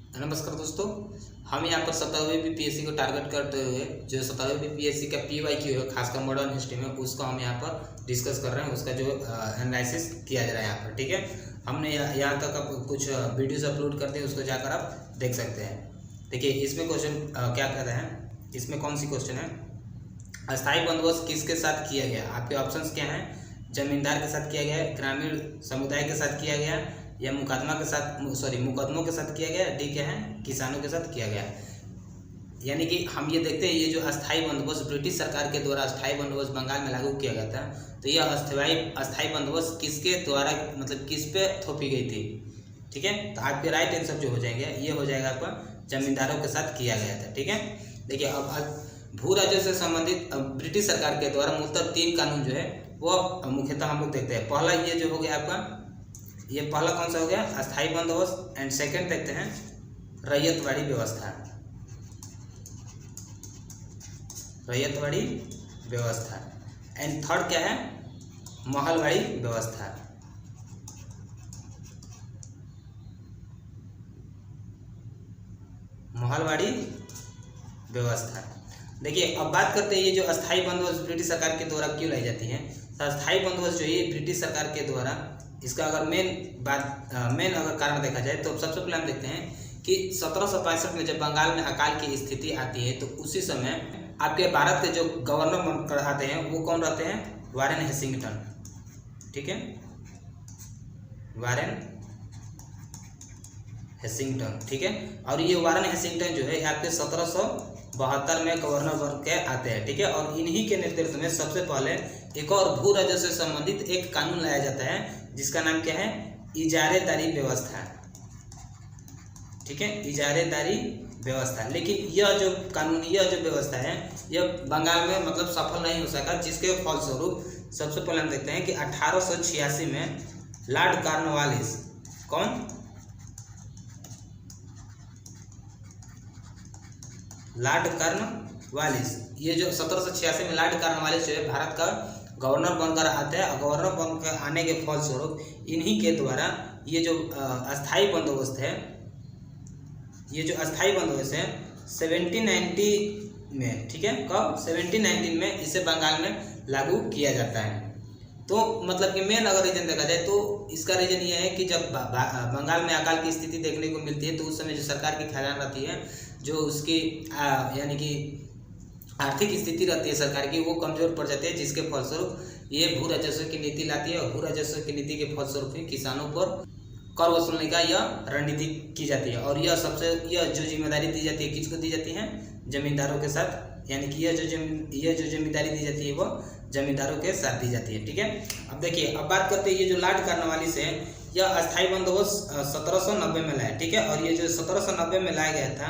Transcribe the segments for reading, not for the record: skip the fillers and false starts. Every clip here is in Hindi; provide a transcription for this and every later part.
नमस्कार दोस्तों, हम यहाँ पर 17वीं बीपीएससी को टारगेट करते हुए जो 17वीं बीपीएससी का पीवाईक्यू है, खासकर मॉडर्न हिस्ट्री में, उसको हम यहाँ पर डिस्कस कर रहे हैं। उसका जो एनालिसिस किया जा रहा है यहाँ पर, ठीक है। हमने यहाँ तक अब कुछ वीडियोस अपलोड कर दिए, उसको जाकर आप देख सकते हैं। देखिए इसमें क्वेश्चन क्या कर रहे हैं, इसमें कौन सी क्वेश्चन है, अस्थायी बंदोबस्त किसके साथ किया गया। आपके ऑप्शंस क्या हैं, जमींदार के साथ किया गया, ग्रामीण समुदाय के साथ किया गया, या मुकदमों के साथ किया गया, डी क्या है, किसानों के साथ किया गया। यानी कि हम ये देखते हैं, ये जो अस्थायी बंदोबस्त ब्रिटिश सरकार के द्वारा अस्थायी बंदोबस्त बंगाल में लागू किया गया था, तो यह अस्थायी बंदोबस्त किसके द्वारा, मतलब किस पे थोपी गई थी, ठीक है। तो आपके राइट आंसर जो हो जाएंगे, ये हो जाएगा आपका जमींदारों के साथ किया गया था, ठीक है। देखिए अब भू राज्यों से संबंधित ब्रिटिश सरकार के द्वारा मूलतः 3 कानून जो है वो मुख्यतः हम लोग देखते हैं। पहला ये जो हो गया आपका, ये पहला कौन सा हो गया, अस्थायी बंदोबस्त। एंड सेकंड देखते हैं रैयतवाड़ी व्यवस्था, रैयतवाड़ी व्यवस्था। एंड थर्ड क्या है, महलवाड़ी व्यवस्था। महलवाड़ी व्यवस्था। देखिए अब बात करते हैं, ये जो अस्थायी बंदोबस्त ब्रिटिश सरकार के द्वारा क्यों लाई जाती है। तो अस्थायी बंदोबस्त जो है ब्रिटिश सरकार के द्वारा, इसका अगर मेन अगर कारण देखा जाए तो सबसे पहले हम देखते हैं कि 1765 में जब बंगाल में अकाल की स्थिति आती है, तो उसी समय आपके भारत के जो गवर्नर बनकर आते हैं वो कौन रहते हैं, वारेन हेसिंगटन, ठीक है, वारेन हेसिंगटन, ठीक है। और ये वारेन हेसिंगटन जो है आपके 1772 में गवर्नर बन के आते हैं, ठीक है। और इन्हीं के नेतृत्व में सबसे पहले एक और भू राज्य से संबंधित एक कानून लाया जाता है, जिसका नाम क्या है, इजारेदारी व्यवस्था, ठीक है, इजारेदारी व्यवस्था। लेकिन यह जो कानून, यह जो व्यवस्था है, यह बंगाल में मतलब सफल नहीं हो सका, जिसके फलस्वरूप सबसे पहले हम देखते हैं कि 1886 में लॉर्ड कॉर्नवालिस, कौन, लॉर्ड कॉर्नवालिस, ये जो 1786 में लॉर्ड कॉर्नवालिस जो है भारत का गवर्नर बनकर आते हैं। और गवर्नर बनकर आने के फलस्वरूप इन्हीं के द्वारा ये जो अस्थायी बंदोबस्त है, ये जो अस्थायी बंदोबस्त है 1790 में, ठीक है, कब, 1719 में इसे बंगाल में लागू किया जाता है। तो मतलब कि मेन अगर रीजन देखा जाए तो इसका रीजन ये है कि जब बंगाल में अकाल की स्थिति देखने को मिलती है, तो उस समय जो सरकार की खजाना रहती है, जो उसकी यानी कि आर्थिक स्थिति रहती है सरकार की, वो कमजोर पड़ जाती है, जिसके फलस्वरूप ये भू राजस्व की नीति लाती है। और भू राजस्व की नीति के फलस्वरूप ही किसानों पर कर वसूलने का यह रणनीति की जाती है। और यह जो जिम्मेदारी दी जाती है, किसको दी जाती है, जमींदारों के साथ। यानी कि यह जो जिम्मेदारी दी जाती है वो जमींदारों के साथ दी जाती है, ठीक है। अब देखिए अब बात करते हैं, ये जो लॉर्ड कॉर्नवालिस है, यह अस्थायी बंदोबस्त 1790 में लाया, ठीक है। और ये जो 1790 में लाया गया था,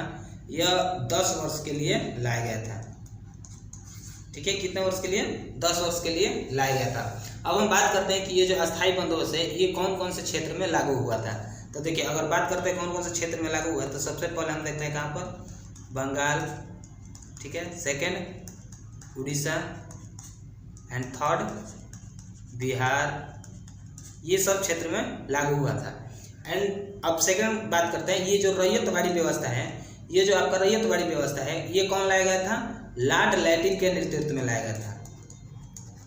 यह 10 वर्ष के लिए लाया गया था, ठीक है। कितने वर्ष के लिए, 10 वर्ष के लिए लाया गया था। अब हम बात करते हैं कि ये जो अस्थायी बंदोबस्त है, ये कौन कौन से क्षेत्र में लागू हुआ था। तो देखिए अगर बात करते हैं कौन कौन से क्षेत्र में लागू हुआ है, तो सबसे पहले हम देखते हैं कहाँ पर, बंगाल, ठीक है, second Orissa, and third Bihar, ये सब क्षेत्र में लागू हुआ था। एंड अब सेकंड बात करते हैं, ये जो रैयतवाड़ी व्यवस्था है, ये जो आपका रैयतवाड़ी व्यवस्था है, ये कौन लाया गया था, लॉर्ड लैटिन के नेतृत्व में लाया गया था,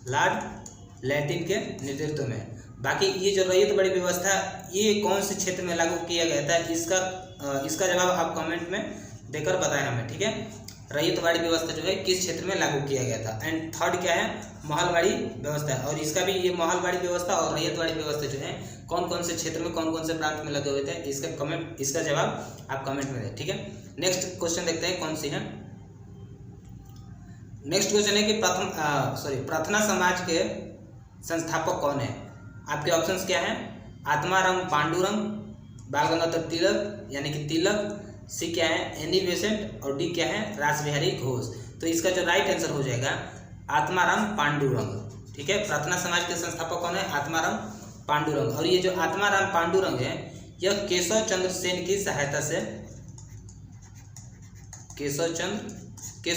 लॉर्ड लैटिन के नेतृत्व में। बाकी ये जो रैयतवाड़ी व्यवस्था, ये कौन से क्षेत्र में लागू किया गया था, इसका जवाब आप कमेंट में देकर बताएं हमें, ठीक है। रैयतवाड़ी व्यवस्था जो है किस क्षेत्र में लागू किया गया था। एंड थर्ड क्या है, महलवाड़ी व्यवस्था। और इसका भी, ये महलवाड़ी व्यवस्था और रैयतवाड़ी व्यवस्था जो है कौन कौन से क्षेत्र में, कौन कौन से प्रांत में लगे हुए थे, इसका जवाब आप कमेंट में दें, ठीक है। नेक्स्ट क्वेश्चन देखते हैं कौन सी है। नेक्स्ट क्वेश्चन है कि प्रार्थना समाज के संस्थापक कौन है। आपके ऑप्शंस क्या हैं, आत्माराम पांडुरंग, बाल गंगाधर तिलक यानी कि तिलक, सी क्या है, एनी बेसेंट, और डी क्या है, रासबिहारी घोष। तो इसका जो राइट आंसर हो जाएगा आत्माराम पांडुरंग, ठीक है। प्रार्थना समाज के संस्थापक कौन है, आत्माराम पांडुरंग। और ये जो आत्माराम पांडुरंग है, यह केशव चंद्र सेन की सहायता से, केशव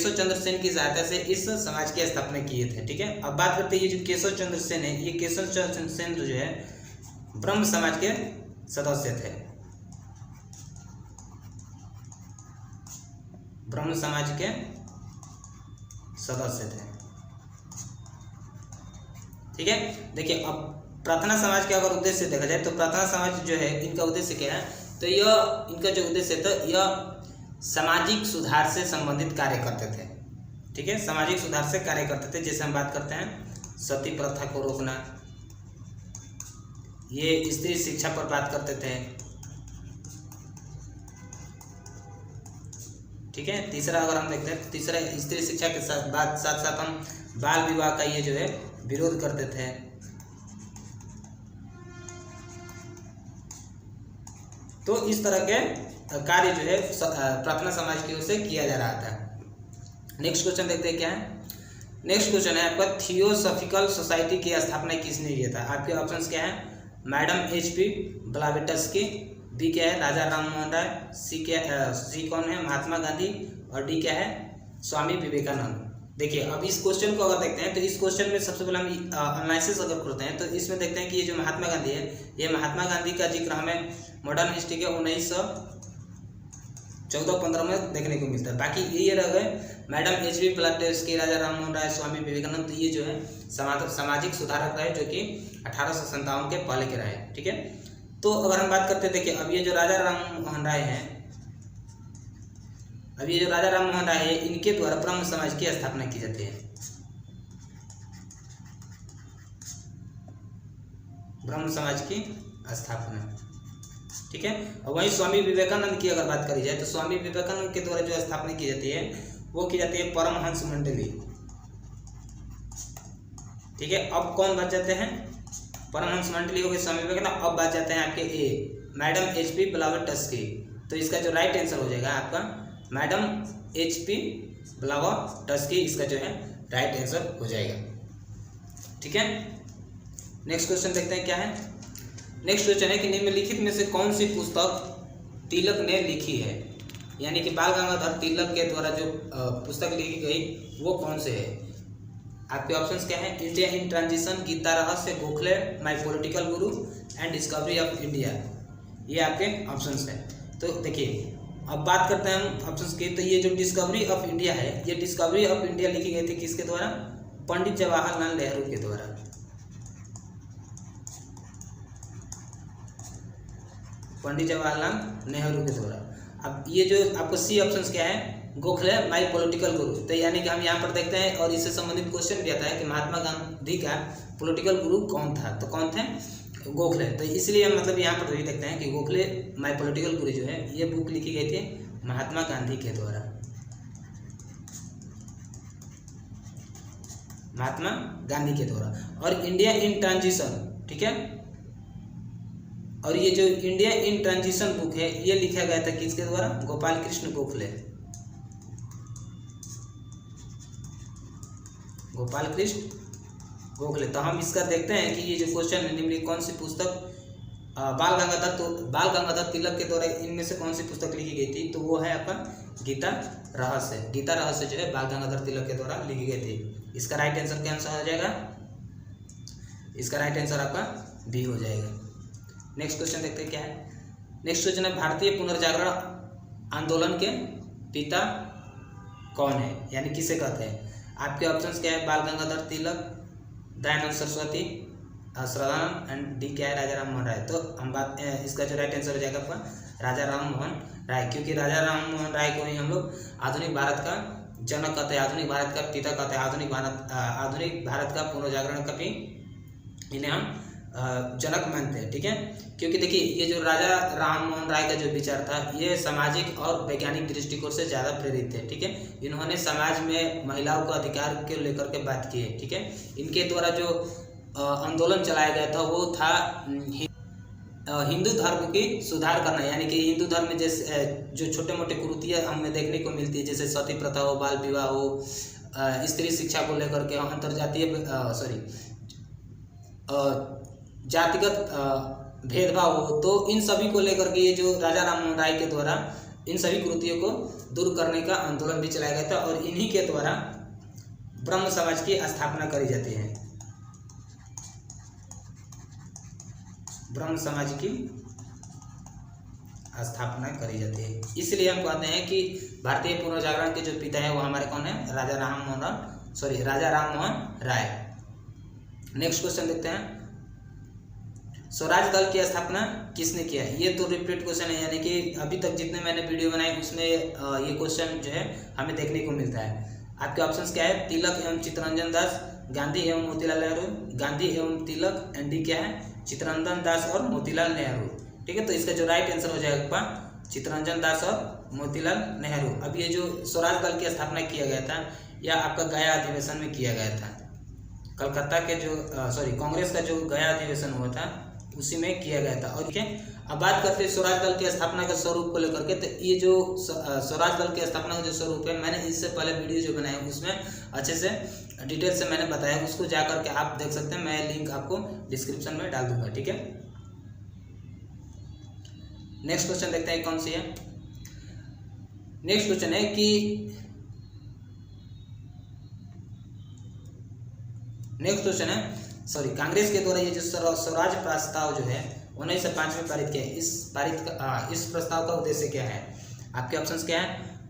चंद्र सेन की सहायता से इस समाज की स्थापना किए थे, ठीक है। अब बात करते हैं, ये जो केशव चंद्र सेन है, ये केशव चंद्र सेन जो है ब्रह्म समाज के सदस्य थे, ब्रह्म समाज के सदस्य थे। ठीक है, देखिए अब प्रार्थना समाज के अगर उद्देश्य देखा जाए तो प्रार्थना समाज जो है इनका उद्देश्य क्या है, तो यह इनका जो उद्देश्य था यह सामाजिक सुधार से संबंधित कार्य करते थे। ठीक है, सामाजिक सुधार से कार्य करते थे। जैसे हम बात करते हैं सती प्रथा को रोकना, ये स्त्री शिक्षा पर बात करते थे। ठीक है, तीसरा अगर हम देखते हैं तो तीसरा स्त्री शिक्षा के साथ साथ हम बाल विवाह का ये जो है विरोध करते थे। तो इस तरह के कार्य जो है प्रार्थना समाज की ओर से किया जा रहा था। नेक्स्ट क्वेश्चन देखते हैं क्या है। नेक्स्ट क्वेश्चन है आपका थियोसॉफिकल सोसाइटी की स्थापना किसने किया था। आपके ऑप्शंस क्या है, मैडम HP ब्लावेटस्की, बी क्या है राजा राम मोहन राय, सी कौन है महात्मा गांधी, और डी क्या है स्वामी विवेकानंद। देखिए अब इस क्वेश्चन को अगर देखते हैं तो इस क्वेश्चन में सबसे पहले हम एनालिसिस अगर करते हैं तो इसमें देखते हैं कि ये जो महात्मा गांधी है, ये महात्मा गांधी का जिक्र हमें मॉडर्न हिस्ट्री के 1914-15 में देखने को मिलता है। बाकी ये रह गए मैडम HP ब्लावेटस्की, राजा राम मोहन राय, स्वामी विवेकानंद, तो ये जो है सामाजिक सुधारक रहे जो कि 1857 के पहले के रहे। ठीक है, तो अगर हम बात करते हैं देखिए अब ये जो राजा राम मोहन राय हैं, अब ये जो राजा राम मोहन राय है इनके द्वारा ब्रह्म समाज की स्थापना की जाती है। ब्रह्म समाज की स्थापना। ठीक है, और वहीं स्वामी विवेकानंद की अगर बात करी जाए तो स्वामी विवेकानंद के द्वारा जो स्थापना की जाती है वो की जाती है परमहंस मंडली। ठीक है, अब कौन बच जाते हैं, परमहंस मंडली हो गए स्वामी विवेकानंद। अब बच जाते हैं आपके ए मैडम HP ब्लावेटस्की। तो इसका जो राइट आंसर हो जाएगा आपका मैडम HP ब्लावेटस्की, इसका जो है राइट आंसर हो जाएगा। ठीक है, नेक्स्ट क्वेश्चन देखते हैं क्या है। नेक्स्ट क्वेश्चन है कि निम्नलिखित में से कौन सी पुस्तक तिलक ने लिखी है, यानी कि बाल गंगाधर तिलक के द्वारा जो पुस्तक लिखी गई वो कौन से है। आपके ऑप्शंस क्या है, इंडिया इन ट्रांजिशन, गीता रहस्य, Gokhale, my political Guru and discovery of India, ये आपके ऑप्शंस हैं। तो देखिए अब बात करते हैं हम ऑप्शंस की, तो ये जो डिस्कवरी ऑफ इंडिया है, ये डिस्कवरी ऑफ इंडिया लिखी गई थी किसके द्वारा, पंडित जवाहरलाल नेहरू के द्वारा। पंडित जवाहरलाल नेहरू के द्वारा। अब ये जो आपको सी ऑप्शंस क्या है, गोखले माय पॉलिटिकल गुरु, तो यानी कि हम यहाँ पर देखते हैं और इससे संबंधित क्वेश्चन भी आता है कि महात्मा गांधी का पॉलिटिकल गुरु कौन था, तो कौन थे, गोखले। तो इसलिए हम मतलब यहाँ पर भी देखते हैं कि गोखले माय पॉलिटिकल गुरु जो है ये बुक लिखी गई थी महात्मा गांधी के द्वारा, महात्मा गांधी के द्वारा। और इंडिया इन ट्रांजिशन, ठीक है, और ये जो इंडिया इन ट्रांजिशन बुक है ये लिखा गया था किसके द्वारा, गोपाल कृष्ण गोखले, गोपाल कृष्ण गोखले। तो हम इसका देखते हैं कि ये जो क्वेश्चन है निम्नलिखित कौन सी पुस्तक बाल गंगाधर तिलक के द्वारा इनमें से कौन सी पुस्तक लिखी गई थी, तो वो है आपका गीता रहस्य। गीता रहस्य जो है बाल गंगाधर तिलक के द्वारा लिखी गई थी। इसका राइट आंसर क्या आंसर हो जाएगा, इसका राइट आंसर आपका बी हो जाएगा। नेक्स्ट क्वेश्चन देखते हैं क्या है। नेक्स्ट क्वेश्चन है भारतीय पुनर्जागरण आंदोलन के पिता कौन है, यानी किसे कहते हैं। आपके ऑप्शंस क्या है, बाल गंगाधर तिलक, दयानंद सरस्वती, श्रद्धानंद एंड डी क्या है, राजा राम मोहन राय। तो हम बात इसका जो राइट आंसर हो जाएगा आपका राजा राम मोहन राय, क्योंकि राजा राम मोहन राय को ही हम लोग आधुनिक भारत का जनक कहते हैं, आधुनिक भारत का पिता कहते हैं, आधुनिक भारत का पुनर्जागरण का भी इन्हें हम जनक मानते हैं। ठीक है, क्योंकि देखिए ये जो राजा राम मोहन राय का जो विचार था ये सामाजिक और वैज्ञानिक दृष्टिकोण से ज़्यादा प्रेरित थे। ठीक है, इन्होंने समाज में महिलाओं का अधिकार के लेकर के बात की है। ठीक है, इनके द्वारा जो आंदोलन चलाया गया था वो था हिंदू धर्म की सुधार करना, यानी कि हिंदू धर्म में जैसे जो छोटे मोटे कुरीतियाँ हमें देखने को मिलती है, जैसे सती प्रथा हो, बाल विवाह हो, स्त्री शिक्षा को लेकर के अंतर्जातीय जातिगत भेदभाव हो, तो इन सभी को लेकर के ये जो राजा राम मोहन राय के द्वारा इन सभी कुरीतियों को दूर करने का आंदोलन भी चलाया गया था और इन्हीं के द्वारा ब्रह्म समाज की स्थापना करी जाती है। ब्रह्म समाज की स्थापना करी जाती है। इसलिए हम कहते हैं कि भारतीय पुनर्जागरण के जो पिता है वो हमारे कौन है, राजा राम मोहन राय। नेक्स्ट क्वेश्चन देखते हैं, स्वराज दल की स्थापना किसने किया? ये तो रिपीट क्वेश्चन है, यानी कि अभी तक जितने मैंने वीडियो बनाए उसमें ये क्वेश्चन जो है हमें देखने को मिलता है। आपके ऑप्शंस क्या है, तिलक एवं चित्तरंजन दास, गांधी एवं मोतीलाल नेहरू, गांधी एवं तिलक, एंड डी क्या है, चित्तरंजन दास और मोतीलाल नेहरू। ठीक है, तो इसका जो राइट आंसर हो जाएगा चित्तरंजन दास और मोतीलाल नेहरू। अब ये जो स्वराज दल की स्थापना किया गया था यह आपका गया अधिवेशन में किया गया था। कलकत्ता के जो कांग्रेस का जो गया अधिवेशन हुआ था उसी में किया गया था। और ठीक है, अब बात करते हैं स्वराज दल की स्थापना के स्वरूप को लेकर के। तो ये जो स्वराज दल की स्थापना का जो स्वरूप है, मैंने इससे पहले वीडियो जो बनाया उसमें अच्छे से डिटेल से मैंने बताया, उसको जा करके आप देख सकते हैं। मैं लिंक आपको डिस्क्रिप्शन में डाल दूंगा। ठीक है, नेक्स्ट क्वेश्चन देखते हैं कौन सी है। नेक्स्ट क्वेश्चन है कि कांग्रेस के द्वारा ये जो स्वराज प्रस्ताव जो है 1905 में पारित किया, इस प्रस्ताव का उद्देश्य क्या है? आपके ऑप्शंस क्या है,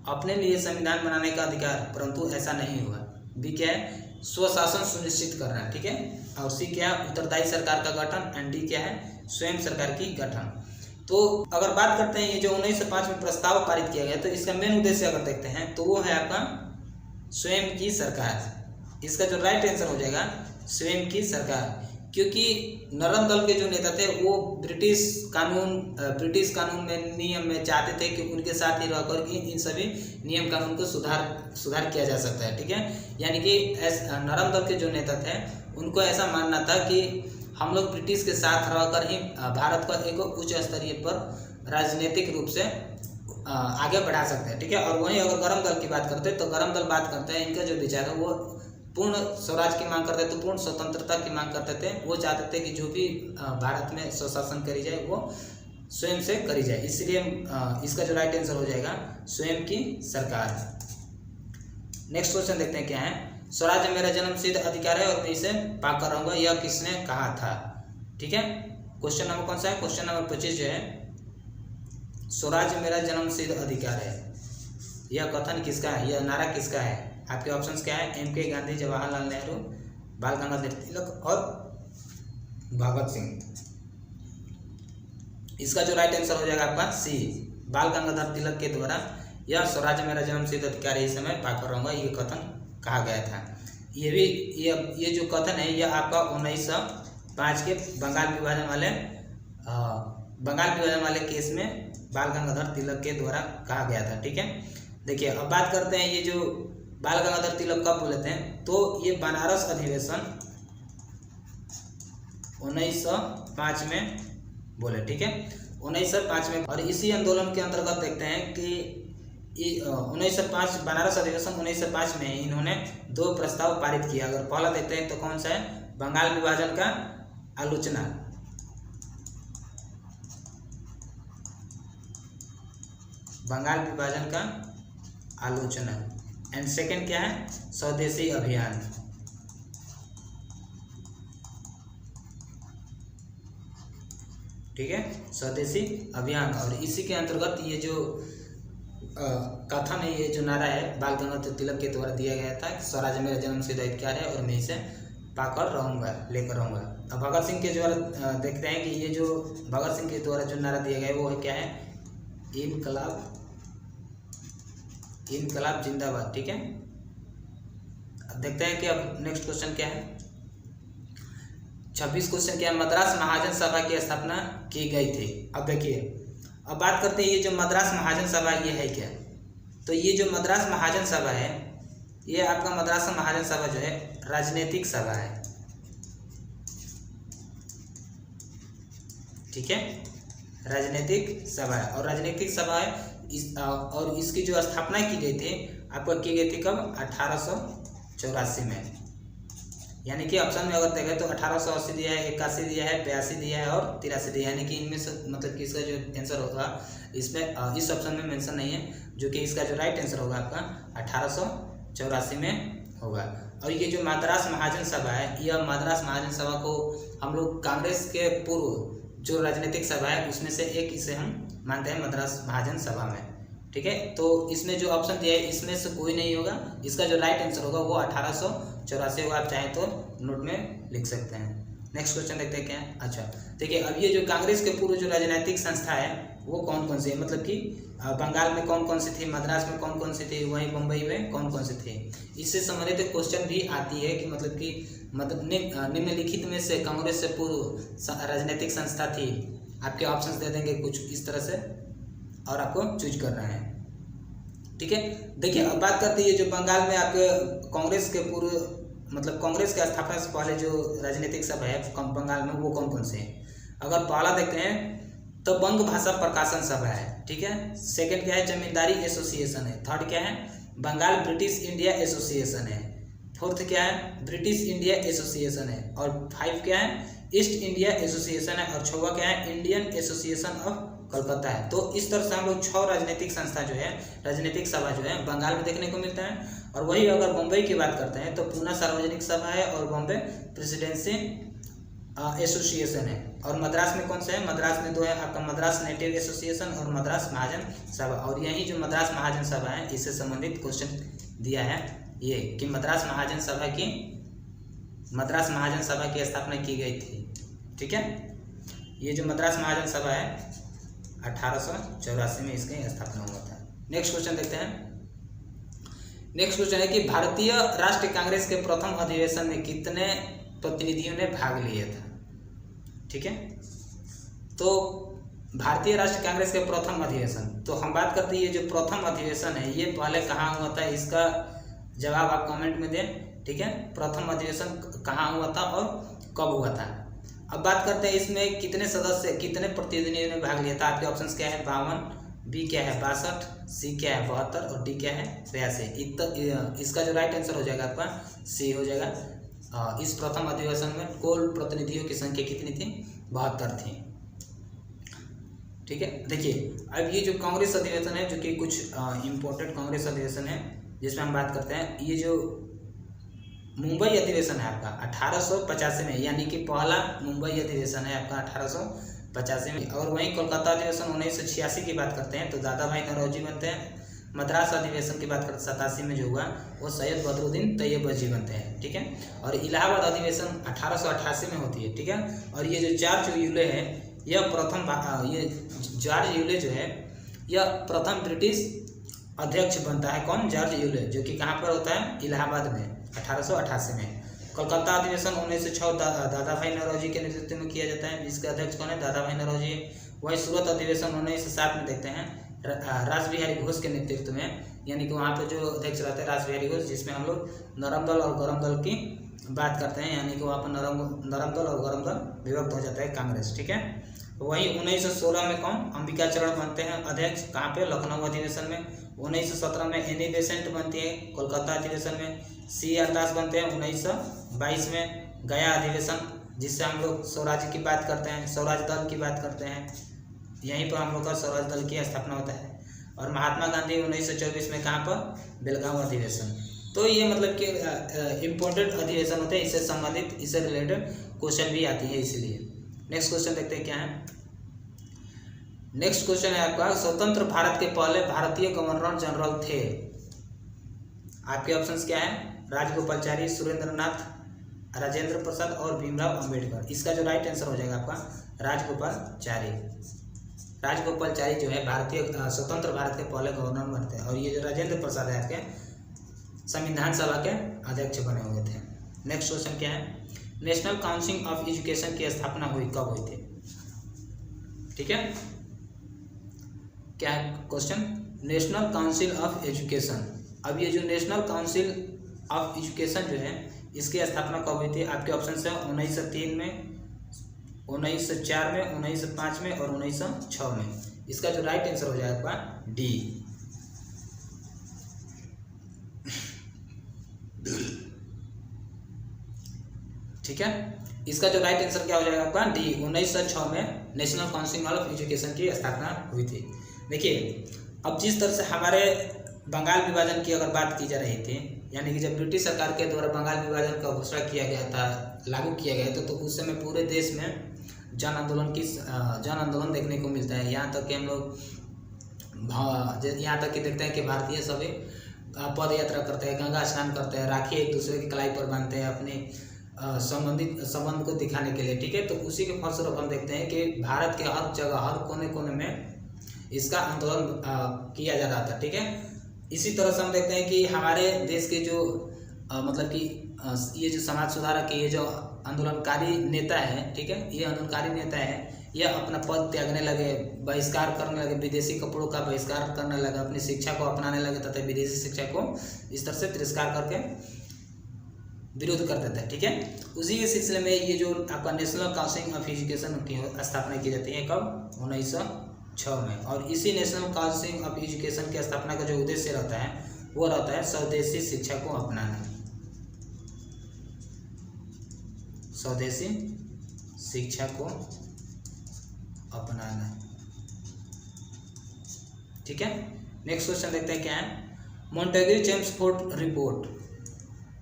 अपने लिए संविधान बनाने का अधिकार, परंतु ऐसा नहीं हुआ। बी क्या है, स्वशासन सुनिश्चित करना। ठीक है, और सी क्या है, उत्तरदायी सरकार का गठन, एंड डी क्या है, स्वयं सरकार की गठन। तो अगर बात करते हैं ये जो 1905 में प्रस्ताव पारित किया गया, तो इसका मेन उद्देश्य अगर देखते हैं तो वो है आपका स्वयं की सरकार। इसका जो राइट आंसर हो जाएगा स्वयं की सरकार, क्योंकि नरम दल के जो नेता थे वो ब्रिटिश कानून में नियम में चाहते थे कि उनके साथ ही रहकर इन सभी नियम कानून को सुधार किया जा सकता है। ठीक है, यानी कि नरम दल के जो नेता थे उनको ऐसा मानना था कि हम लोग ब्रिटिश के साथ रहकर ही भारत को एक उच्च स्तरीय पर राजनीतिक रूप से आगे बढ़ा सकते हैं। ठीक है, और वहीं अगर गरम दल की बात करते हैं तो गरम दल बात करते हैं, इनका जो विचार है वो पूर्ण स्वराज की मांग करते थे, पूर्ण स्वतंत्रता की मांग करते थे। वो चाहते थे कि जो भी भारत में स्वशासन करी जाए वो स्वयं से करी जाए, इसलिए इसका जो राइट आंसर हो जाएगा स्वयं की सरकार। नेक्स्ट क्वेश्चन देखते हैं क्या है, स्वराज मेरा जन्मसिद्ध अधिकार है और मैं इसे पाकर रहूंगा, यह किसने कहा था? ठीक है, क्वेश्चन नंबर कौन सा है, क्वेश्चन नंबर 25 जो है, स्वराज मेरा जन्मसिद्ध अधिकार है, यह कथन किसका है, यह नारा किसका है? आपके ऑप्शंस क्या है, एम के गांधी, जवाहरलाल नेहरू, बाल गंगाधर तिलक और भगत सिंह। इसका जो राइट आंसर हो जाएगा आपका सी, बाल गंगाधर तिलक के द्वारा यह स्वराज मेरा जन्मसिद्ध अधिकार है, इस समय पाकर रहूंगा, ये कथन कहा गया था। ये जो कथन है यह आपका 1905 के बंगाल विभाजन वाले केस में बाल गंगाधर तिलक के द्वारा कहा गया था। ठीक है, देखिए अब बात करते हैं ये जो बाल गंगाधर तिलक कब बोले थे, तो ये बनारस अधिवेशन 1905 में बोले। ठीक है, 1905 में, और इसी आंदोलन के अंतर्गत देखते हैं कि 1905 बनारस अधिवेशन 1905 में इन्होंने 2 प्रस्ताव पारित किया। अगर पहला देखते हैं तो कौन सा है, बंगाल विभाजन का आलोचना, बंगाल विभाजन का आलोचना, एंड सेकंड क्या है, स्वदेशी अभियान। ठीक है, स्वदेशी अभियान, और इसी के अंतर्गत ये जो कथन है, ये जो नारा है बाल गंगाधर तिलक के द्वारा दिया गया था, स्वराज मेरा जन्मसिद्ध अधिकार है और मैं इसे पाकर रहूंगा, लेकर रहूंगा। अब भगत सिंह के द्वारा देखते हैं कि ये जो भगत सिंह के द्वारा जो नारा दिया गया है वो है क्या है, इनकलाब जिंदाबाद। ठीक है, अब देखते हैं कि अब नेक्स्ट क्वेश्चन क्या है, 26 क्वेश्चन क्या है, मद्रास महाजन सभा की स्थापना की गई थी। अब देखिए, अब बात करते हैं ये जो मद्रास महाजन सभा ये है क्या, तो ये जो मद्रास महाजन सभा है ये आपका मद्रास महाजन सभा जो है राजनीतिक सभा है। ठीक है, राजनीतिक सभा है, और राजनीतिक सभा है और इसकी जो स्थापना की गई थी आपको की गई थी कब, 1884 में। यानी कि ऑप्शन में अगर देखें तो 1880 दिया है, 81 दिया है, 82 दिया है और 83 दिया है, यानी कि इनमें से मतलब कि इसका जो आंसर होगा इसमें इस ऑप्शन में मेंशन नहीं है, जो कि इसका जो राइट आंसर होगा आपका 1884 में होगा। और ये जो मद्रास महाजन सभा है, यह मद्रास महाजन सभा को हम लोग कांग्रेस के पूर्व जो राजनीतिक सभा है उसमें से एक इसे हम मानते हैं मद्रास महाजन सभा में। ठीक है, तो इसमें जो ऑप्शन दिया है इसमें से कोई नहीं होगा। इसका जो राइट आंसर होगा वो 1884 होगा। आप चाहें तो नोट में लिख सकते हैं। नेक्स्ट क्वेश्चन देखते हैं क्या है। अच्छा देखिए, अब ये जो कांग्रेस के पूर्व जो राजनीतिक संस्था है वो कौन कौन सी है, मतलब कि बंगाल में कौन कौन सी थी, मद्रास में कौन कौन सी थी, वहीं मुंबई में कौन कौन सी थी। इससे संबंधित क्वेश्चन भी आती है कि मतलब कि निम्नलिखित में से कांग्रेस से पूर्व राजनीतिक संस्था थी। आपके ऑप्शंस दे देंगे कुछ इस तरह से और आपको चूज करना है। ठीक है, देखिए अब बात करते हैं जो बंगाल में आपके कांग्रेस के पूर्व मतलब कांग्रेस के स्थापना से पहले जो राजनीतिक सभा है बंगाल में वो कौन कौन से हैं। अगर पहला देखते हैं तो बंग भाषा प्रकाशन सभा है। ठीक है, सेकंड क्या है, जमींदारी एसोसिएशन है। थर्ड क्या है, बंगाल ब्रिटिश इंडिया एसोसिएशन है। फोर्थ क्या है, ब्रिटिश इंडिया एसोसिएशन है। और 5 क्या है, ईस्ट इंडिया एसोसिएशन है। और 6वां क्या है, इंडियन एसोसिएशन ऑफ कलकत्ता है। तो इस तरह से हम लोग 6 राजनीतिक संस्था जो है, राजनीतिक सभा जो है बंगाल में देखने को मिलता है। और वही अगर मुंबई की बात करते हैं तो पूना सार्वजनिक सभा है और बॉम्बे प्रेसिडेंसी एसोसिएशन है। और मद्रास में कौन सा है, मद्रास में 2 है आपका, मद्रास नेटिव एसोसिएशन और मद्रास महाजन सभा। और यही जो मद्रास महाजन सभा है इससे संबंधित क्वेश्चन दिया है ये कि मद्रास महाजन सभा की स्थापना की गई थी। ठीक है, ये जो मद्रास महाजन सभा है 1884 में इसकी स्थापना हुआ था। नेक्स्ट क्वेश्चन देखते हैं। नेक्स्ट क्वेश्चन है कि भारतीय राष्ट्रीय कांग्रेस के प्रथम अधिवेशन में कितने प्रतिनिधियों ने भाग लिया था। ठीक है, तो भारतीय राष्ट्रीय कांग्रेस के प्रथम अधिवेशन, तो हम बात करते हैं ये जो प्रथम अधिवेशन है ये पहले कहाँ हुआ था, इसका जवाब आप कमेंट में दें। ठीक है, प्रथम अधिवेशन कहाँ हुआ था और कब हुआ था। अब बात करते हैं इसमें कितने सदस्य, कितने प्रतिनिधियों ने भाग लिया था। आपके ऑप्शंस क्या है, 52, बी क्या है 62, सी क्या है 72 और डी क्या है 83। इसका जो राइट आंसर हो जाएगा आपका सी हो जाएगा। इस प्रथम अधिवेशन में कुल प्रतिनिधियों की संख्या कितनी थी, 72 थी। ठीक है, देखिए अब ये जो कांग्रेस अधिवेशन है जो कि कुछ इम्पोर्टेंट कांग्रेस अधिवेशन है जिसमें हम बात करते हैं। ये जो मुंबई अधिवेशन है आपका 1885 में, यानी कि पहला मुंबई अधिवेशन है आपका 1885 में। और वहीं कोलकाता अधिवेशन 1986 की बात करते हैं तो दादा भाई नौरोजी बनते हैं। मद्रास अधिवेशन की बात करते हैं 87 में जो हुआ वो सैयद बदरुद्दीन तैयबजी बनते हैं। ठीक है, और इलाहाबाद अधिवेशन 1888 में होती है। ठीक है, और ये जो जॉर्ज यूले है यह प्रथम, ये जॉर्ज यूले जो है यह प्रथम ब्रिटिश अध्यक्ष बनता है। कौन, जॉर्ज यूले, जो कि कहाँ पर होता है, इलाहाबाद में 1888 में। कोलकाता अधिवेशन 1906 दादा भाई नौरोजी के नेतृत्व में किया जाता है, जिसके अध्यक्ष कौन है, दादा भाई नौरोजी। वही सूरत अधिवेशन 1907 में देखते हैं रासबिहारी घोष के नेतृत्व में, यानी कि वहाँ पे जो अध्यक्ष रहते हैं रासबिहारी घोष, जिसमें हम लोग नरम दल और गरम दल की बात करते हैं, यानी कि वहाँ पर नरम दल और गरम दल विभक्त हो जाता है कांग्रेस। ठीक है, वही 1916 में कौन, अंबिका चरण बनते हैं अध्यक्ष, कहाँ पे, लखनऊ अधिवेशन में। 1917 में एनी बेसेंट बनती है कोलकाता अधिवेशन में। सी आर दास बनते हैं 1922 में गया अधिवेशन, जिससे हम लोग स्वराज्य की बात करते हैं, स्वराज दल की बात करते हैं, यहीं पर हम लोग का स्वराज दल की स्थापना होता है। और महात्मा गांधी 1924 में कहाँ पर, बेलगांव अधिवेशन। तो ये मतलब कि इम्पोर्टेंट अधिवेशन होते हैं, इससे संबंधित, इससे रिलेटेड क्वेश्चन भी आती है इसलिए। नेक्स्ट क्वेश्चन देखते हैं क्या है। नेक्स्ट क्वेश्चन है आपका, स्वतंत्र भारत के पहले भारतीय गवर्नर जनरल थे। आपके ऑप्शंस क्या है, राजगोपालचारी, सुरेंद्रनाथ, राजेंद्र प्रसाद और भीमराव अंबेडकर। इसका जो राइट आंसर हो जाएगा आपका राजगोपालचारी। राजगोपालचारी जो है भारतीय स्वतंत्र भारत के पहले गवर्नर बनते हैं। और ये जो राजेंद्र प्रसाद है आपके संविधान सभा के अध्यक्ष बने हुए थे। नेक्स्ट क्वेश्चन क्या है, नेशनल काउंसिल ऑफ एजुकेशन की स्थापना हुई, कब हुई थी। ठीक है, क्या है question, national council of education. अब ये जो नेशनल काउंसिल ऑफ एजुकेशन जो है इसकी स्थापना कब हुई थी। आपके ऑप्शन है 1903 में, 1904 में, 1905 में और 1906 में। इसका जो राइट आंसर हो जाएगा आपका डी। ठीक है, इसका जो राइट आंसर क्या हो जाएगा आपका डी। 1906 में नेशनल काउंसिल ऑफ एजुकेशन की स्थापना हुई थी। देखिए अब जिस तरह से हमारे बंगाल विभाजन की अगर बात की जा रही थी, यानी कि जब ब्रिटिश सरकार के द्वारा बंगाल विभाजन का घोषणा किया गया था, लागू किया गया था, तो उस समय पूरे देश में जन आंदोलन देखने को मिलता है। यहाँ तक कि हम लोग यहाँ तक कि देखते हैं कि भारतीय सभी पद यात्रा करते हैं, गंगा स्नान करते हैं, राखी एक दूसरे की कलाई पर बांधते हैं अपने संबंध को दिखाने के लिए, ठीक है। तो उसी के फलस्वरूप हम देखते हैं कि भारत के हर जगह, हर कोने कोने में इसका आंदोलन किया जा रहा था, ठीक है। इसी तरह से हम देखते हैं कि हमारे देश के जो मतलब कि ये जो समाज सुधारक के ये जो आंदोलनकारी नेता है, ठीक है, ये आंदोलनकारी नेता है, ये अपना पद त्यागने लगे, बहिष्कार करने लगे, विदेशी कपड़ों का बहिष्कार करने लगे, अपनी शिक्षा को अपनाने लगे तथा विदेशी शिक्षा को इस तरह से तिरस्कार करके विरोध करते थे, ठीक है। उसी के सिलसिले में ये जो आपका नेशनल काउंसिल ऑफ एजुकेशन की स्थापना की जाती है कब, 1906 में। और इसी नेशनल काउंसिल ऑफ एजुकेशन की स्थापना का जो उद्देश्य रहता है वो रहता है स्वदेशी शिक्षा को अपनाना, स्वदेशी शिक्षा को अपनाना, ठीक है। नेक्स्ट क्वेश्चन देखते हैं क्या है, मॉन्टेग्यू चेम्सफोर्ड रिपोर्ट,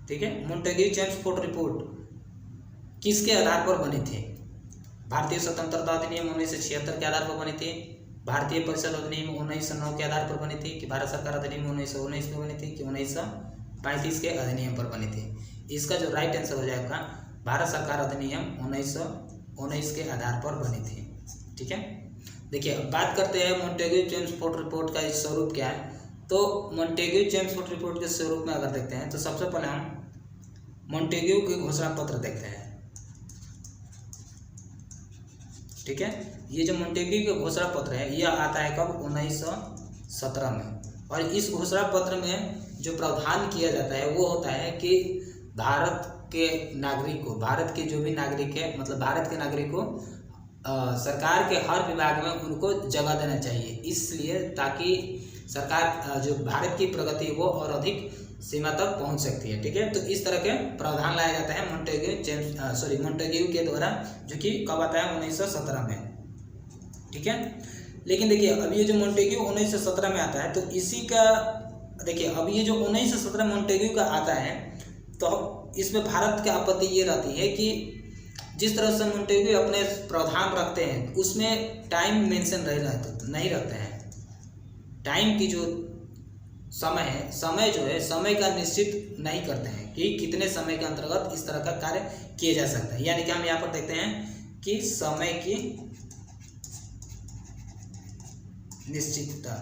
ठीक है। मॉन्टेग्यू चेम्सफोर्ड रिपोर्ट किसके आधार पर बनी थी? भारतीय स्वतंत्रता अधिनियम 1976 के आधार पर बनी थी, भारतीय परिषद अधिनियम 1909 के आधार पर बनी थी, कि भारत सरकार अधिनियम 1919 में बनी थी, कि 1935 के अधिनियम पर बनी थी? इसका जो राइट आंसर हो जाएगा भारत सरकार अधिनियम 1919 के आधार पर बनी थी, ठीक है। देखिए अब बात करते हैं मॉन्टेग्यू चेम्सफोर्ड रिपोर्ट का स्वरूप क्या है। तो मॉन्टेग्यू चेम्सफोर्ड रिपोर्ट के स्वरूप में अगर देखते हैं तो सबसे पहले हम मॉन्टेग्यू के घोषणा पत्र देखते हैं, ठीक है। ये जो मॉन्टेग्यू के घोषणा पत्र है यह आता है कब, 1917 में। और इस घोषणा पत्र में जो प्रावधान किया जाता है वो होता है कि भारत के नागरिक को, भारत के जो भी नागरिक है, मतलब भारत के नागरिक को सरकार के हर विभाग में उनको जगह देना चाहिए, इसलिए ताकि सरकार जो भारत की प्रगति वो और अधिक सीमा तक पहुंच सकती है, ठीक है। तो इस तरह के प्रावधान लाया जाता है मॉन्टेग्यू के द्वारा, जो कि कब आता है, 1917 में, ठीक है। लेकिन देखिए अब ये जो मॉन्टेग्यू 1917 में आता है तो इसी का देखिए अब ये जो 1917 मॉन्टेग्यू का आता है तो इसमें भारत की आपत्ति ये रहती है कि जिस तरह से मॉन्टेग्यू अपने प्रावधान रखते हैं उसमें टाइम मेंशन नहीं रखते हैं। टाइम की जो समय है, समय जो है समय का निश्चित नहीं करते हैं कि कितने समय के अंतर्गत इस तरह का कार्य किया जा सकता है। यानी कि हम यहाँ पर देखते हैं कि समय की निश्चितता,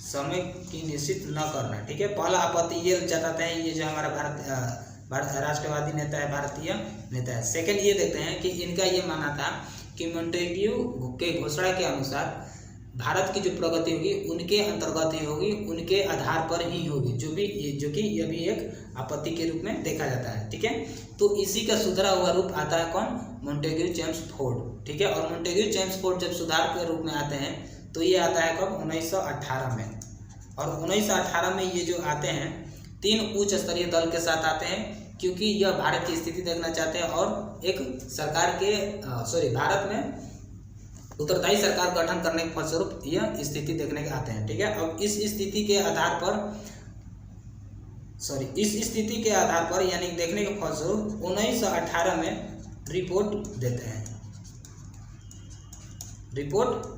समय की निश्चित न करना, ठीक है। पहला आपत्ति ये जताते हैं ये जो हमारा भारत राष्ट्रवादी नेता है, भारतीय नेता है। सेकंड ये देखते हैं कि इनका ये मानना था कि मॉन्टेग्यू के घोषणा के अनुसार भारत की जो प्रगति होगी उनके अंतर्गत ही होगी, उनके आधार पर ही होगी, जो कि यह भी एक आपत्ति के रूप में देखा जाता है, ठीक है। तो इसी का सुधरा हुआ रूप आता है कौन, मॉन्टेग्यू चेम्सफोर्ड, ठीक है। और मॉन्टेग्यू चेम्सफोर्ड जब सुधार के रूप में आते हैं तो ये आता है कब, 1918 में। और 1918 में ये जो आते हैं 3 उच्च स्तरीय दल के साथ आते हैं, क्योंकि यह भारत की स्थिति देखना चाहते हैं और एक सरकार के भारत में उत्तरदायी सरकार गठन करने के फलस्वरूप यह स्थिति देखने के आते हैं, ठीक है। अब इस स्थिति के आधार पर यानी देखने के फलस्वरूप 1918 में रिपोर्ट देते हैं, रिपोर्ट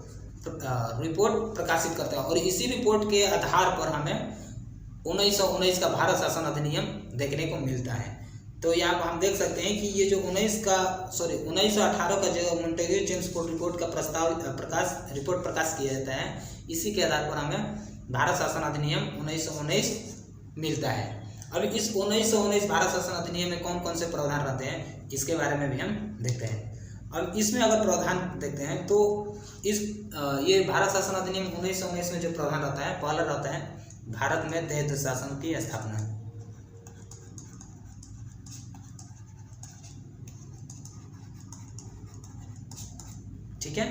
प्रकाशित करते हैं। और इसी रिपोर्ट के आधार पर हमें 1919 का भारत शासन अधिनियम देखने को मिलता है। तो यहाँ पर हम देख सकते हैं कि ये जो 1918 का जो मॉन्टेग्यू चेम्सफोर्ड रिपोर्ट का रिपोर्ट प्रकाश किया जाता है, इसी के आधार पर हमें भारत शासन अधिनियम 1919 मिलता है। अब इस 1919 भारत शासन अधिनियम में कौन कौन से प्रावधान रहते हैं इसके बारे में भी हम देखते हैं। अब इसमें अगर प्रावधान देखते हैं तो ये भारत शासन अधिनियम 1919 में जो प्रावधान रहता है, पहला रहता है भारत में द्वैध शासन की स्थापना, ठीक है।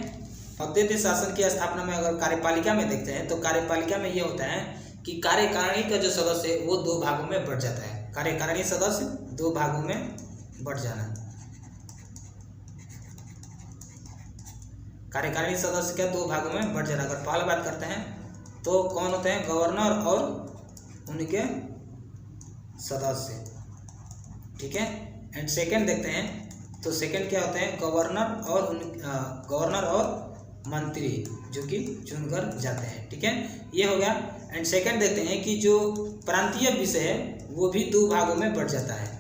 और द्वैध शासन की स्थापना में अगर कार्यपालिका में देखते हैं तो कार्यपालिका में ये होता है कि कार्यकारिणी का जो सदस्य है वो 2 भागों में बढ़ जाता है। कार्यकारिणी सदस्य 2 भागों में बढ़ जाना, कार्यकारिणी सदस्य का 2 भागों में बढ़ जाना। अगर पहला बात करते हैं तो कौन होते हैं, गवर्नर और उनके सदस्य, ठीक है। एंड सेकंड देखते हैं, तो सेकंड क्या होते हैं, गवर्नर और मंत्री जो कि चुनकर जाते हैं। ठीक है, ये हो गया। एंड सेकंड देखते हैं कि जो प्रांतीय विषय है वो भी दो भागों में बढ़ जाता है।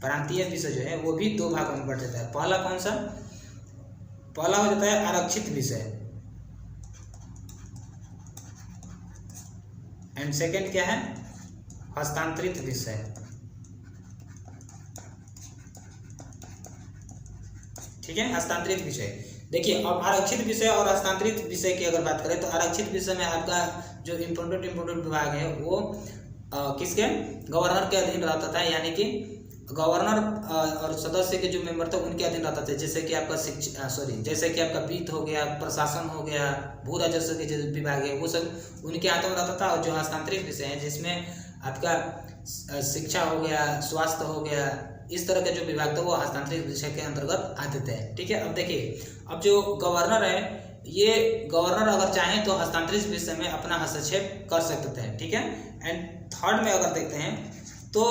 प्रांतीय विषय जो है वो भी दो भागों में बढ़ जाता है। पहला कौन सा, पहला हो जाता है आरक्षित विषय, एंड सेकंड क्या है, हस्तांतरित विषय। ठीक है, हस्तांतरित विषय। देखिए अब आरक्षित विषय और हस्तांतरित विषय की अगर बात करें तो आरक्षित विषय में आपका जो इम्पोर्टेंट विभाग है वो किसके, गवर्नर के अधीन रहता था, यानी कि गवर्नर और सदस्य के जो मेंबर थे उनके अधीन रहता था। जैसे कि आपका जैसे कि आपका वित्त हो गया, प्रशासन हो गया, भू राजस्व के जो विभाग है वो सब उनके हाथों में रहता था। और जो हस्तांतरित विषय है जिसमें आपका शिक्षा हो गया, स्वास्थ्य हो गया, इस तरह के जो विभाग थे वो हस्तांतरित विषय के अंतर्गत आते थे। ठीक है, अब देखिए अब जो गवर्नर है, ये गवर्नर अगर चाहें तो हस्तांतरित विषय में अपना हस्तक्षेप कर सकते थे। ठीक है, एंड थर्ड में अगर देखते हैं तो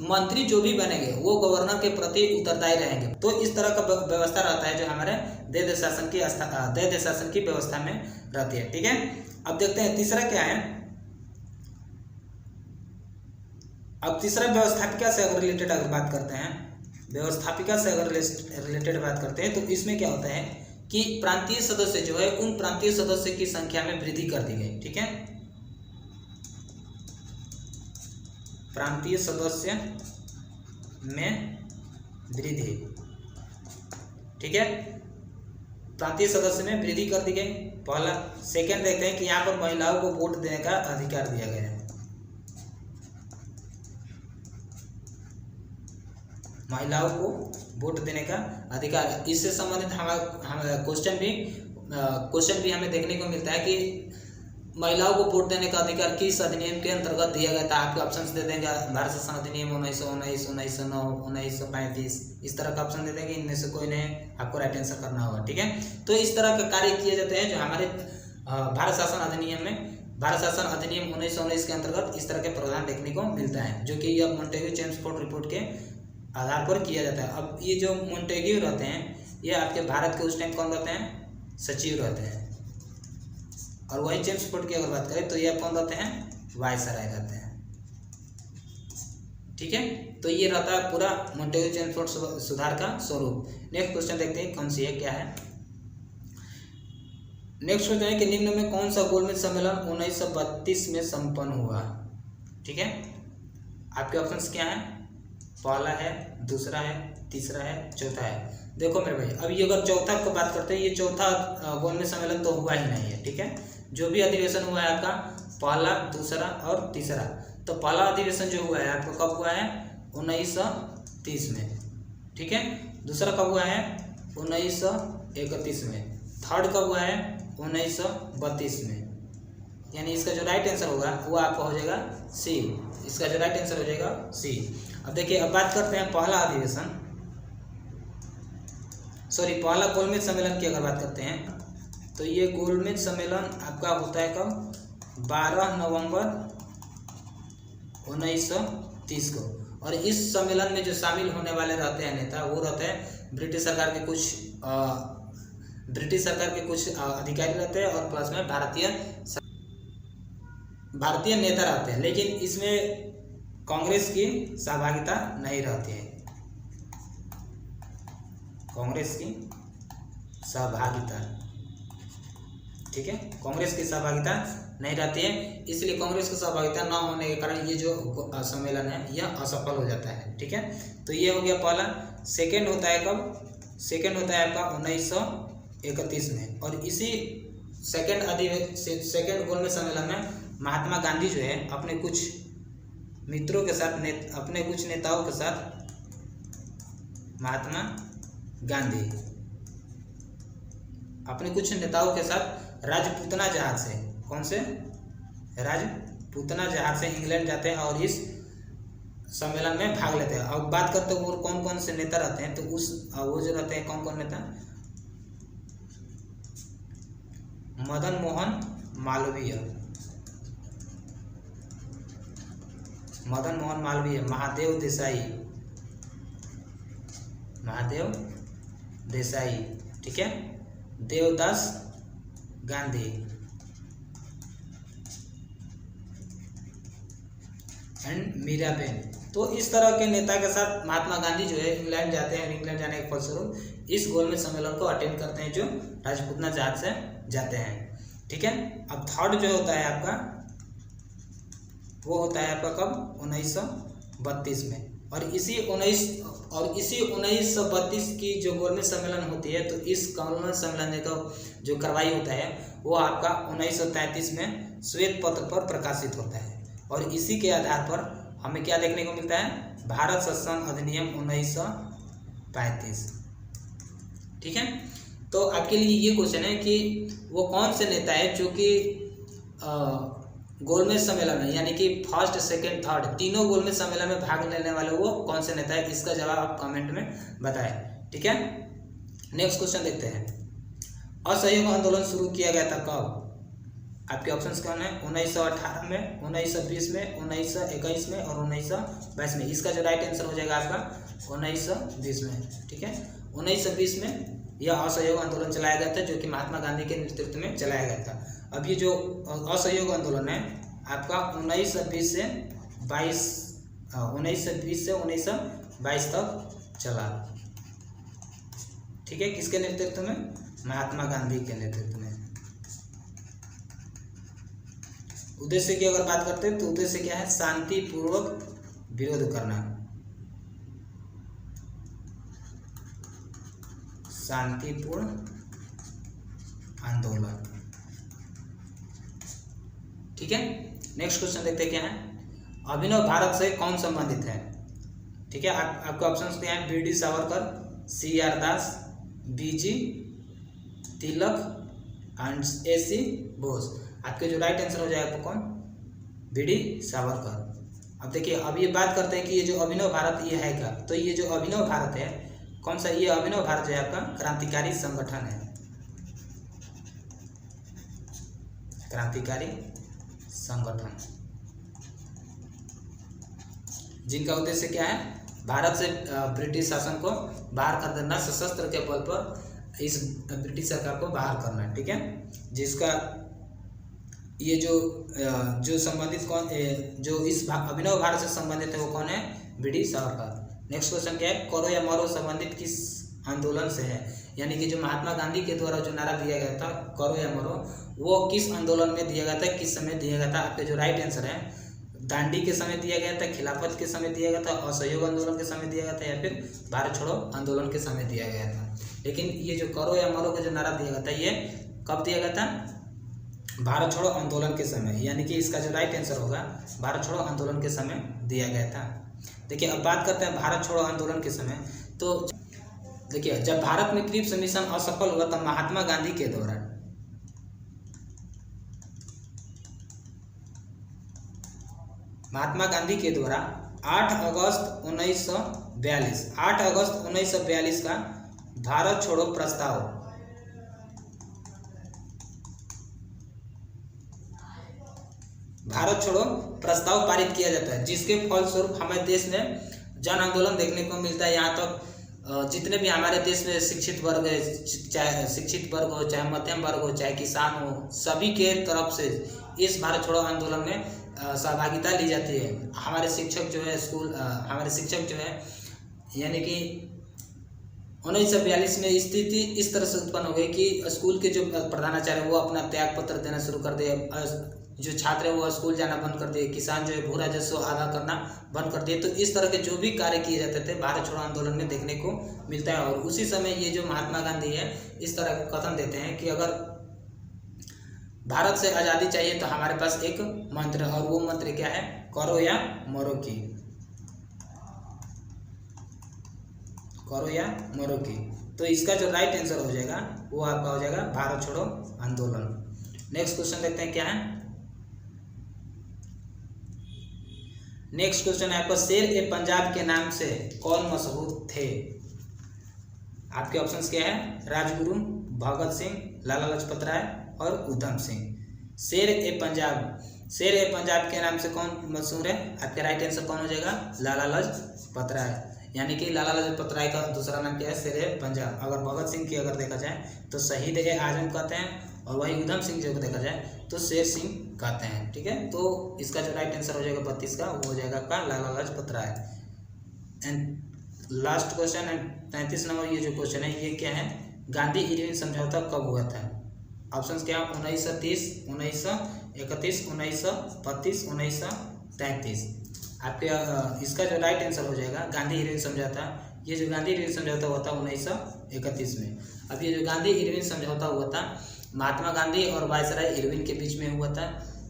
मंत्री जो भी बनेंगे वो गवर्नर के प्रति उत्तरदायी रहेंगे। तो इस तरह का व्यवस्था रहता है जो हमारे देश शासन की व्यवस्था में रहती है। ठीक है, अब देखते हैं तीसरा क्या है। अब तीसरा व्यवस्थापिका से अगर रिलेटेड अगर बात करते हैं, व्यवस्थापिका से अगर रिलेटेड बात करते हैं तो इसमें क्या होता है कि प्रांतीय सदस्य जो है उन प्रांतीय सदस्य की संख्या में वृद्धि कर दी गई। ठीक है, प्रांतीय सदस्य में वृद्धि। ठीक है, प्रांतीय सदस्य में वृद्धि कर दी गई, पहला। सेकंड देखते हैं कि यहाँ पर महिलाओं को वोट देने का अधिकार दिया गया है। महिलाओं को वोट देने का अधिकार, इससे संबंधित हमारा क्वेश्चन भी हमें देखने को मिलता है कि महिलाओं को वोट देने का अधिकार किस अधिनियम के अंतर्गत दिया गया था। आपके ऑप्शन दे देंगे भारत शासन अधिनियम 1919, 1909, 1935, इस तरह का ऑप्शन दे देंगे। इनमें से कोई नहीं, आपको राइट आंसर करना होगा। ठीक है, तो इस तरह के कार्य किए जाते हैं जो हमारे भारत शासन अधिनियम में, भारत शासन अधिनियम 1919 के अंतर्गत इस तरह के प्रावधान देखने को मिलता है, जो कि अब मॉन्टेग्यू-चेम्सफोर्ड रिपोर्ट के आधार पर किया जाता है। अब ये जो मॉन्टेग्यू रहते हैं ये आपके भारत के उस टाइम कौन रहते हैं, सचिव रहते हैं। और वही चेम्सफोर्ड की अगर बात करें तो ये कौन रहते हैं, वायसराय रहते हैं। ठीक है, तो ये रहता है पूरा मॉन्टेग्यू-चेम्सफोर्ड सुधार का स्वरूप। नेक्स्ट क्वेश्चन देखते हैं कौन सी है, क्या है। नेक्स्ट क्वेश्चन है कि निम्न में कौन सा गोलमेज सम्मेलन 1932 में संपन्न हुआ। ठीक है, आपके ऑप्शंस क्या हैं, पहला है, दूसरा है, तीसरा है, चौथा है। देखो मेरे भाई, अब ये अगर चौथा को बात करते हैं, ये चौथा गोलमेज सम्मेलन तो हुआ ही नहीं है। ठीक है, जो भी अधिवेशन हुआ है आपका पहला, दूसरा और तीसरा, तो पहला अधिवेशन जो हुआ है आपको कब हुआ है, 1930 में। ठीक है, दूसरा कब हुआ है, 1931 में। थर्ड कब हुआ है, 1932 में। यानी इसका जो राइट आंसर होगा वो आपका हो जाएगा सी। इसका जो राइट आंसर हो जाएगा सी। अब देखिए, अब बात करते हैं पहला अधिवेशन, पहला गोलमेज सम्मेलन की अगर बात करते हैं तो ये गोलमेज सम्मेलन आपका होता है कब, 12 नवंबर 1930 को। और इस सम्मेलन में जो शामिल होने वाले रहते हैं नेता, वो रहते हैं ब्रिटिश सरकार के कुछ अधिकारी रहते हैं और प्लस में भारतीय नेता रहते हैं। लेकिन इसमें कांग्रेस की सहभागिता नहीं रहती है, कांग्रेस की सहभागिता। ठीक है, कांग्रेस की सहभागिता नहीं रहती है, इसलिए कांग्रेस की सहभागिता न होने के कारण ये जो सम्मेलन है यह असफल हो जाता है। ठीक है, तो ये हो गया पहला। सेकंड होता है कब, सेकंड होता है आपका 1931 में। और इसी सेकंड गोलमेज सम्मेलन में महात्मा गांधी जो है अपने कुछ मित्रों के साथ, अपने कुछ नेताओं के साथ, महात्मा गांधी अपने कुछ नेताओं के साथ राजपूतना जहाज से, कौन से, राजपूतना जहाज से इंग्लैंड जाते हैं और इस सम्मेलन में भाग लेते हैं। अब बात करते हैं वो कौन कौन से नेता रहते हैं, तो वो जो रहते हैं कौन कौन नेता, मदन मोहन मालवीय, मदन मोहन मालवीय, महादेव देसाई, महादेव देसाई, ठीक है, देवदास गांधी एंड मीराबेन। तो इस तरह के नेता के साथ महात्मा गांधी जो है इंग्लैंड जाते हैं और इंग्लैंड जाने के फलस्वरूप इस गोलमेज सम्मेलन को अटेंड करते हैं जो राजपूतना जहाज से जाते हैं, ठीक है। अब थर्ड जो होता है आपका वो होता है आपका कब 1932 में, और इसी 1932 की जो गोलमेज सम्मेलन होती है, तो इस गोलमेज सम्मेलन का जो कार्रवाई होता है वो आपका 1933 में श्वेत पत्र पर प्रकाशित होता है, और इसी के आधार पर हमें क्या देखने को मिलता है, भारत शासन अधिनियम 1935, ठीक है। तो आपके लिए ये क्वेश्चन है कि वो कौन से नेता है जो कि गोलमेज सम्मेलन में, यानी कि फर्स्ट सेकंड थर्ड तीनों गोलमेज सम्मेलन में भाग लेने वाले वो कौन से नेता है, इसका जवाब आप कमेंट में बताएं, ठीक है। नेक्स्ट क्वेश्चन देखते हैं, असहयोग आंदोलन शुरू किया गया था कब? आपके ऑप्शंस कौन है, 1918 में, 1920 में, 1921 में और 1922 में। इसका जो राइट आंसर हो जाएगा आपका 1920 में, ठीक है। 1920 में यह असहयोग आंदोलन चलाया गया था जो कि महात्मा गांधी के नेतृत्व में चलाया गया था। अब ये जो असहयोग आंदोलन है आपका 1920 से 1922 तक चला, ठीक है। किसके नेतृत्व में? महात्मा गांधी के नेतृत्व में। उद्देश्य की अगर बात करते हैं तो उद्देश्य क्या है, शांतिपूर्वक विरोध करना, शांतिपूर्ण आंदोलन, ठीक है। नेक्स्ट क्वेश्चन देखते हैं क्या है, अभिनव भारत से कौन संबंधित है, ठीक है। आपके ऑप्शंस क्या हैं, BD. Savarkar, C.R. Das, B.G. Tilak and A.C. Bose. आपके जो राइट आंसर हो जाएगा कौन, बी.डी. सावरकर। अब देखिए, अब ये बात करते हैं कि ये जो अभिनव भारत ये है क्या, तो ये जो अभिनव भारत है कौन सा, ये अभिनव भारत जो है आपका क्रांतिकारी संगठन है, क्रांतिकारी संगठन, जिनका उद्देश्य क्या है, भारत से ब्रिटिश शासन को बाहर कर देना, सशस्त्र के बल पर इस ब्रिटिश सरकार को बाहर करना, ठीक है। जिसका ये जो संबंधित कौन, जो इस अभिनव भारत से संबंधित है वो कौन है, बी.डी. सावरकर। नेक्स्ट क्वेश्चन क्या है, करो या मरो संबंधित किस आंदोलन से है, यानी कि जो महात्मा गांधी के द्वारा जो नारा दिया गया था करो या मरो, वो किस आंदोलन में दिया गया था, किस समय दिया गया था? आपके जो राइट आंसर है, दांडी के समय दिया गया था, खिलाफत के समय दिया गया था, असहयोग आंदोलन के समय दिया गया था, या फिर भारत छोड़ो आंदोलन के समय दिया गया था। लेकिन ये जो करो या मरो का जो नारा दिया गया था ये कब दिया गया था, भारत छोड़ो आंदोलन के समय, यानी कि इसका जो राइट आंसर होगा भारत छोड़ो आंदोलन के समय दिया गया था। देखिए, अब बात करते हैं भारत छोड़ो आंदोलन के समय। तो देखिए, जब भारत में क्रिप्स मिशन असफल हुआ तब महात्मा गांधी के दौरान महात्मा गांधी के द्वारा 8 अगस्त 1942 का भारत छोड़ो प्रस्ताव पारित किया जाता है, जिसके फलस्वरूप हमारे देश में जन आंदोलन देखने को मिलता है। यहाँ तक जितने भी हमारे देश में शिक्षित वर्ग है, चाहे शिक्षित वर्ग हो, चाहे मध्यम वर्ग हो, चाहे किसान हो, सभी के तरफ से इस भारत छोड़ो आंदोलन में सहभागिता ली जाती है। हमारे शिक्षक जो है यानी कि 1942 में स्थिति इस तरह से उत्पन्न हो गई कि स्कूल के जो प्रधानाचार्य वो अपना त्याग पत्र देना शुरू कर दिए, जो छात्र है वो स्कूल जाना बंद कर दिए, किसान जो है भू राजस्व अदा करना बंद कर दिए। तो इस तरह के जो भी कार्य किए जाते थे भारत छोड़ो आंदोलन में देखने को मिलता है। और उसी समय ये जो महात्मा गांधी है इस तरह का कथन देते हैं कि अगर भारत से आज़ादी चाहिए तो हमारे पास एक मंत्र है, और वो मंत्र क्या है, करो या मरो की, करो या मरो की। तो इसका जो राइट आंसर हो जाएगा वो आपका हो जाएगा भारत छोड़ो आंदोलन। नेक्स्ट क्वेश्चन देखते हैं क्या है। नेक्स्ट क्वेश्चन है आपका, शेर ए पंजाब के नाम से कौन मशहूर थे? आपके ऑप्शंस क्या है, राजगुरु, भगत सिंह, लाला लाजपत राय और उधम सिंह। शेर ए पंजाब शेर ए पंजाब के नाम से कौन मशहूर है? आपके राइट आंसर कौन हो जाएगा? लाला लाजपत राय। यानी कि लाला लाजपत राय का दूसरा नाम क्या है? शेर ए पंजाब। अगर भगत सिंह की अगर देखा जाए तो शहीद ए आजम कहते हैं, और वही उधम सिंह जो देखा जाए तो शेर सिंह कहते हैं। ठीक है, तो इसका जो राइट आंसर हो जाएगा 32 का, वो हो जाएगा आपका Lala Lajpat Rai. And last question and 33 number ये जो क्वेश्चन है ये क्या है? गांधी इरविन समझौता कब हुआ था? ऑप्शंस क्या? 1930, 1931, 1932, 1933। आपके इसका जो राइट आंसर हो जाएगा गांधी इरविन समझौता। ये जो गांधी इरविन समझौता हुआ था 1931 में। अब ये जो गांधी इरविन समझौता हुआ था महात्मा गांधी और वायसराय इरविन के बीच में हुआ था।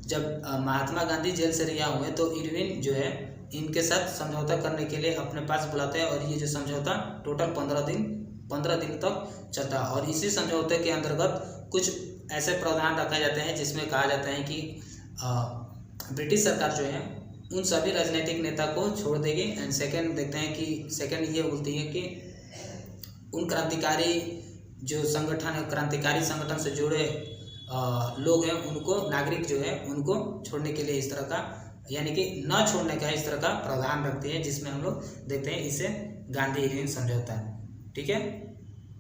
जब महात्मा गांधी जेल से रिहा हुए तो इरविन जो है इनके साथ समझौता करने के लिए अपने पास बुलाते हैं, और ये जो समझौता टोटल 15 दिन तक चलता है। और इसी समझौते के अंतर्गत कुछ ऐसे प्रावधान रखे जाते हैं जिसमें कहा जाता है कि ब्रिटिश सरकार जो है उन सभी राजनीतिक नेता को छोड़ देगी। एंड सेकेंड देखते हैं कि सेकेंड ये बोलती है कि उन क्रांतिकारी जो संगठन है, क्रांतिकारी संगठन से जुड़े लोग हैं उनको, नागरिक जो है उनको छोड़ने के लिए इस तरह का, यानी कि न छोड़ने का इस तरह का प्रावधान रखती है, जिसमें हम लोग देखते हैं इसे गांधी इरविन समझौता। ठीक है,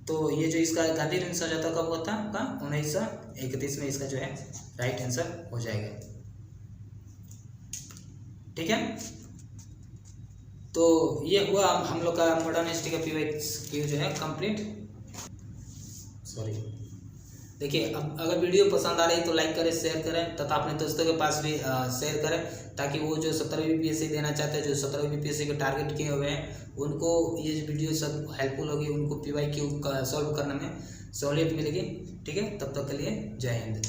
तो ये जो इसका गांधी इरविन समझौता कब हुआ था? 1931 में इसका जो है राइट आंसर हो जाएगा। ठीक है, तो ये हुआ हम लोग का मॉडर्न हिस्ट्री का PYQ जो है कंप्लीट। सॉरी, देखिए अब अगर वीडियो पसंद आ रही तो लाइक करें, शेयर करें तथा अपने दोस्तों के पास भी शेयर करें, ताकि वो जो 17वीं BPSC देना चाहते हैं, जो 17वीं BPSC के टारगेट किए हुए हैं, उनको ये वीडियो सब हेल्पफुल होगी, उनको PYQ का सॉल्व करने में सहूलियत मिलेगी। ठीक है, तब तक के लिए जय हिंद।